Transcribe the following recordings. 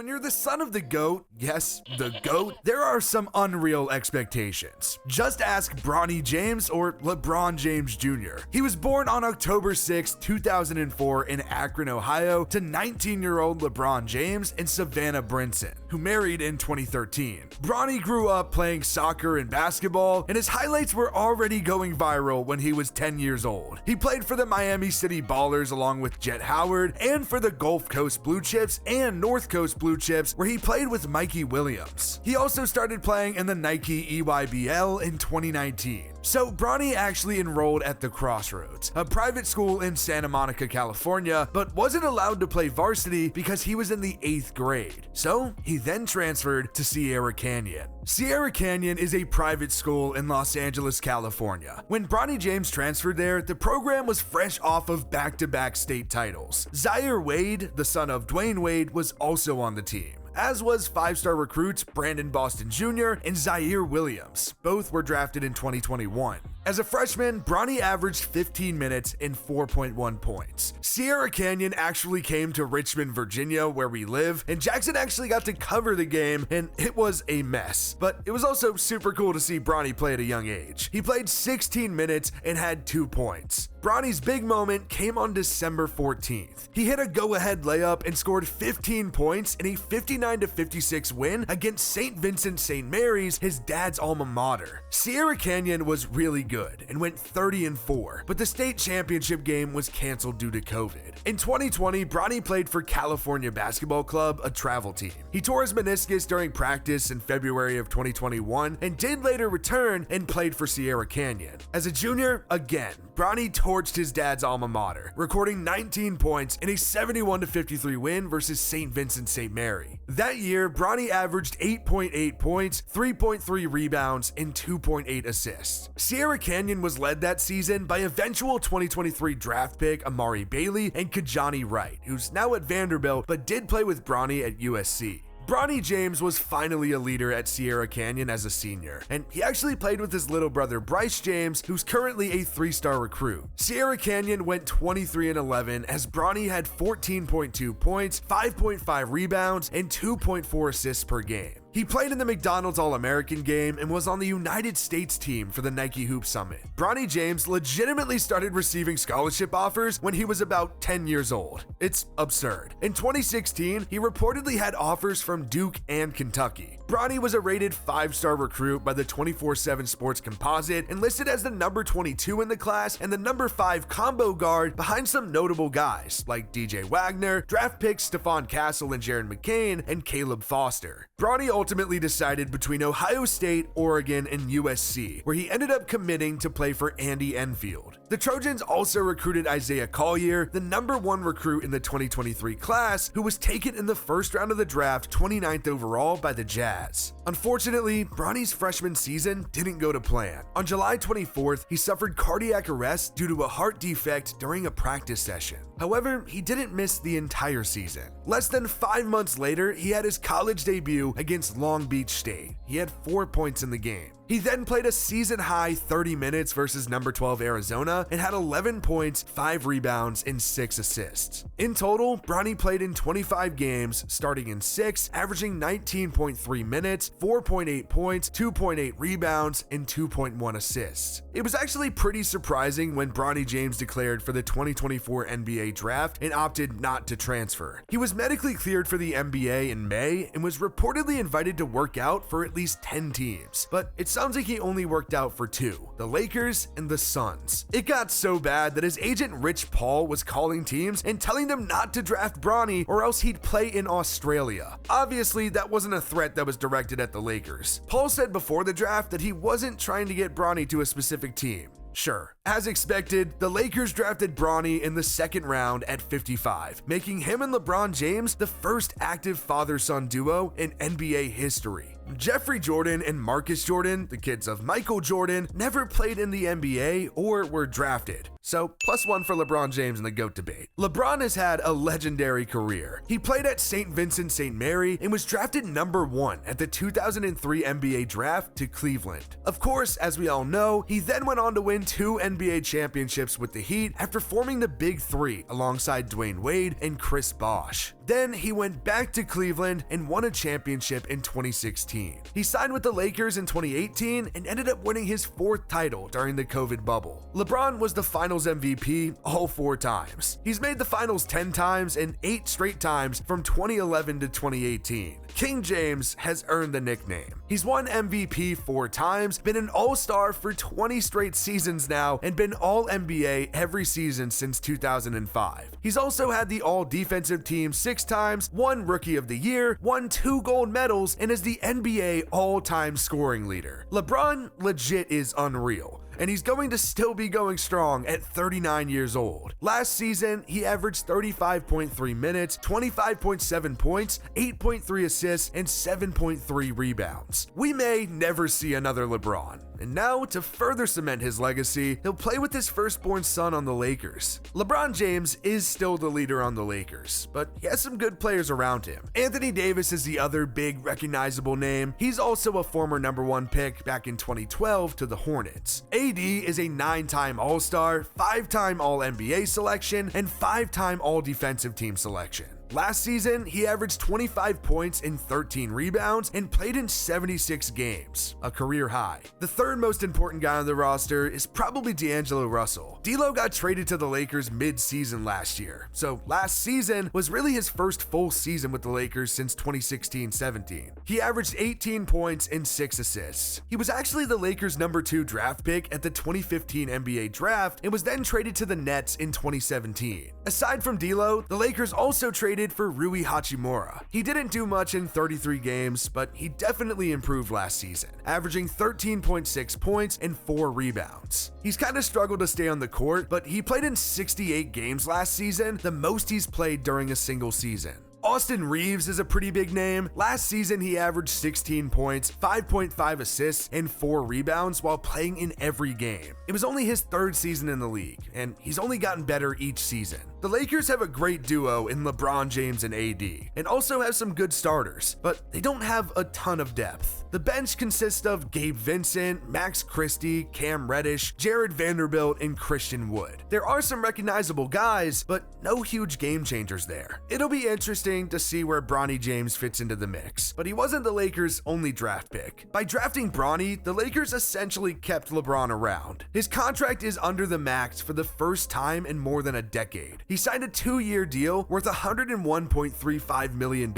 When you're the son of the GOAT, yes, the GOAT, there are some unreal expectations. Just ask Bronny James or Lebron James Jr. He was born on October 6, 2004 in Akron, Ohio to 19-year-old LeBron James and Savannah Brinson, who married in 2013. Bronny grew up playing soccer and basketball, and his highlights were already going viral when he was 10 years old. He played for the Miami City Ballers along with Jet Howard, and for the Gulf Coast Blue Chips and North Coast Blue Chips, where he played with Mikey Williams. He also started playing in the Nike EYBL in 2019. So Bronny actually enrolled at the Crossroads, a private school in Santa Monica, California, but wasn't allowed to play varsity because he was in the 8th grade. So he then transferred to Sierra Canyon. Sierra Canyon is a private school in Los Angeles, California. When Bronny James transferred there, the program was fresh off of back-to-back state titles. Zaire Wade, the son of Dwayne Wade, was also on the team, as was 5-star recruits Brandon Boston Jr. and Zaire Williams. Both were drafted in 2021. As a freshman, Bronny averaged 15 minutes and 4.1 points. Sierra Canyon actually came to Richmond, Virginia, where we live, and Jackson actually got to cover the game, and it was a mess. But it was also super cool to see Bronny play at a young age. He played 16 minutes and had 2 points. Bronny's big moment came on December 14th. He hit a go-ahead layup and scored 15 points in a 59-56 win against St. Vincent St. Mary's, his dad's alma mater. Sierra Canyon was really good and went 30-4, but the state championship game was canceled due to COVID. In 2020, Bronny played for California Basketball Club, a travel team. He tore his meniscus during practice in February of 2021 and did later return and played for Sierra Canyon. As a junior, again, Bronny torched his dad's alma mater, recording 19 points in a 71-53 win versus St. Vincent St. Mary. That year, Bronny averaged 8.8 points, 3.3 rebounds, and 2.8 assists. Sierra Canyon was led that season by eventual 2023 draft pick Amari Bailey and Kajani Wright, who's now at Vanderbilt but did play with Bronny at USC. Bronny James was finally a leader at Sierra Canyon as a senior, and he actually played with his little brother Bryce James, who's currently a 3-star recruit. Sierra Canyon went 23-11 as Bronny had 14.2 points, 5.5 rebounds, and 2.4 assists per game. He played in the McDonald's All-American game and was on the United States team for the Nike Hoop Summit. Bronny James legitimately started receiving scholarship offers when he was about 10 years old. It's absurd. In 2016, he reportedly had offers from Duke and Kentucky. Bronny was a rated 5-star recruit by the 24/7 Sports Composite and listed as the number 22 in the class and the number 5 combo guard behind some notable guys like DJ Wagner, draft picks Stephon Castle and Jaron McCain, and Caleb Foster. Bronny ultimately decided between Ohio State, Oregon, and USC, where he ended up committing to play for Andy Enfield. The Trojans also recruited Isaiah Collier, the number 1 recruit in the 2023 class, who was taken in the first round of the draft, 29th overall by the Jazz. Unfortunately, Bronny's freshman season didn't go to plan. On July 24th, he suffered cardiac arrest due to a heart defect during a practice session. However, he didn't miss the entire season. Less than 5 months later, he had his college debut against Long Beach State. He had 4 points in the game. He then played a season-high 30 minutes versus number 12 Arizona and had 11 points, 5 rebounds, and 6 assists. In total, Bronny played in 25 games, starting in 6, averaging 19.3 minutes, 4.8 points, 2.8 rebounds, and 2.1 assists. It was actually pretty surprising when Bronny James declared for the 2024 NBA draft and opted not to transfer. He was medically cleared for the NBA in May and was reportedly invited to work out for at least 10 teams, but it sounds like he only worked out for 2, the Lakers and the Suns. It got so bad that his agent Rich Paul was calling teams and telling them not to draft Bronny or else he'd play in Australia. Obviously, that wasn't a threat that was directed at the Lakers. Paul said before the draft that he wasn't trying to get Bronny to a specific team. Sure. As expected, the Lakers drafted Bronny in the 2nd round at 55, making him and LeBron James the first active father-son duo in NBA history. Jeffrey Jordan and Marcus Jordan, the kids of Michael Jordan, never played in the NBA or were drafted. So, +1 for LeBron James in the GOAT debate. LeBron has had a legendary career. He played at St. Vincent St. Mary and was drafted number 1 at the 2003 NBA draft to Cleveland. Of course, as we all know, he then went on to win 2 NBA championships with the Heat after forming the Big Three alongside Dwayne Wade and Chris Bosh. Then he went back to Cleveland and won a championship in 2016. He signed with the Lakers in 2018 and ended up winning his 4th title during the COVID bubble. LeBron was the Finals MVP all 4 times. He's made the Finals 10 times and 8 straight times from 2011 to 2018. King James has earned the nickname. He's won MVP 4 times, been an All-Star for 20 straight seasons now, and been All-NBA every season since 2005. He's also had the All-Defensive Team 6 times, won Rookie of the Year, won 2 gold medals, and is the NBA all-time scoring leader. LeBron legit is unreal, and he's going to still be going strong at 39 years old. Last season, he averaged 35.3 minutes, 25.7 points, 8.3 assists, and 7.3 rebounds. We may never see another LeBron. And now, to further cement his legacy, he'll play with his firstborn son on the Lakers. LeBron James is still the leader on the Lakers, but he has some good players around him. Anthony Davis is the other big recognizable name. He's also a former number 1 pick back in 2012 to the Hornets. AD is a 9-time All-Star, 5-time All-NBA selection, and 5-time All-Defensive Team selection. Last season, he averaged 25 points and 13 rebounds and played in 76 games, a career high. The third most important guy on the roster is probably D'Angelo Russell. D'Lo got traded to the Lakers mid-season last year, so last season was really his first full season with the Lakers since 2016-17. He averaged 18 points and 6 assists. He was actually the Lakers' number 2 draft pick at the 2015 NBA draft and was then traded to the Nets in 2017. Aside from D'Lo, the Lakers also traded for Rui Hachimura. He didn't do much in 33 games, but he definitely improved last season, averaging 13.6 points and 4 rebounds. He's kind of struggled to stay on the court, but he played in 68 games last season, the most he's played during a single season. Austin Reeves is a pretty big name. Last season, he averaged 16 points, 5.5 assists, and 4 rebounds while playing in every game. It was only his 3rd season in the league, and he's only gotten better each season. The Lakers have a great duo in LeBron James and AD, and also have some good starters, but they don't have a ton of depth. The bench consists of Gabe Vincent, Max Christie, Cam Reddish, Jared Vanderbilt, and Christian Wood. There are some recognizable guys, but no huge game changers there. It'll be interesting to see where Bronny James fits into the mix, but he wasn't the Lakers' only draft pick. By drafting Bronny, the Lakers essentially kept LeBron around. His contract is under the max for the first time in more than a decade. He signed a 2-year deal worth $101.35 million.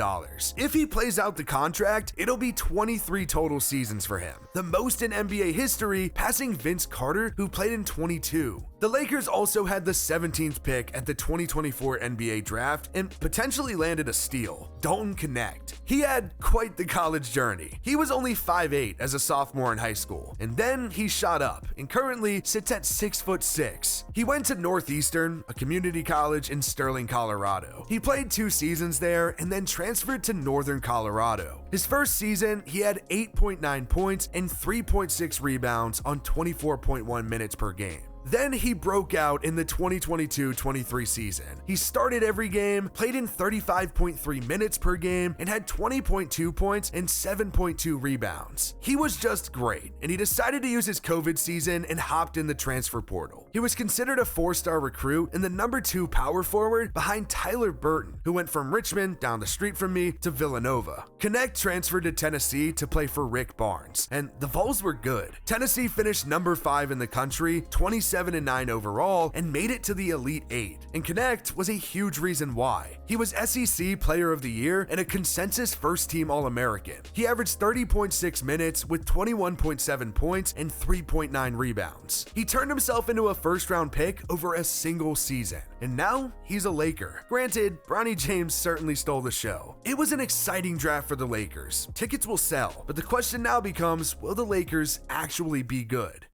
If he plays out the contract, it'll be 23 total seasons for him, the most in NBA history, passing Vince Carter, who played in 22. The Lakers also had the 17th pick at the 2024 NBA draft and potentially landed a steal, Dalton Knecht. He had quite the college journey. He was only 5'8" as a sophomore in high school, and then he shot up and currently sits at 6'6". He went to Northeastern, a community college in Sterling, Colorado. He played 2 seasons there and then transferred to Northern Colorado. His first season, he had 8.9 points and 3.6 rebounds on 24.1 minutes per game. Then he broke out in the 2022-23 season. He started every game, played in 35.3 minutes per game, and had 20.2 points and 7.2 rebounds. He was just great, and he decided to use his COVID season and hopped in the transfer portal. He was considered a 4-star recruit and the number 2 power forward behind Tyler Burton, who went from Richmond, down the street from me, to Villanova. Knecht transferred to Tennessee to play for Rick Barnes, and the Vols were good. Tennessee finished number 5 in the country, 27-9 overall, and made it to the Elite 8. And Knecht was a huge reason why. He was SEC Player of the Year and a consensus first-team All-American. He averaged 30.6 minutes with 21.7 points and 3.9 rebounds. He turned himself into a first-round pick over a single season, and now he's a Laker. Granted, Bronny James certainly stole the show. It was an exciting draft for the Lakers. Tickets will sell, but the question now becomes, will the Lakers actually be good?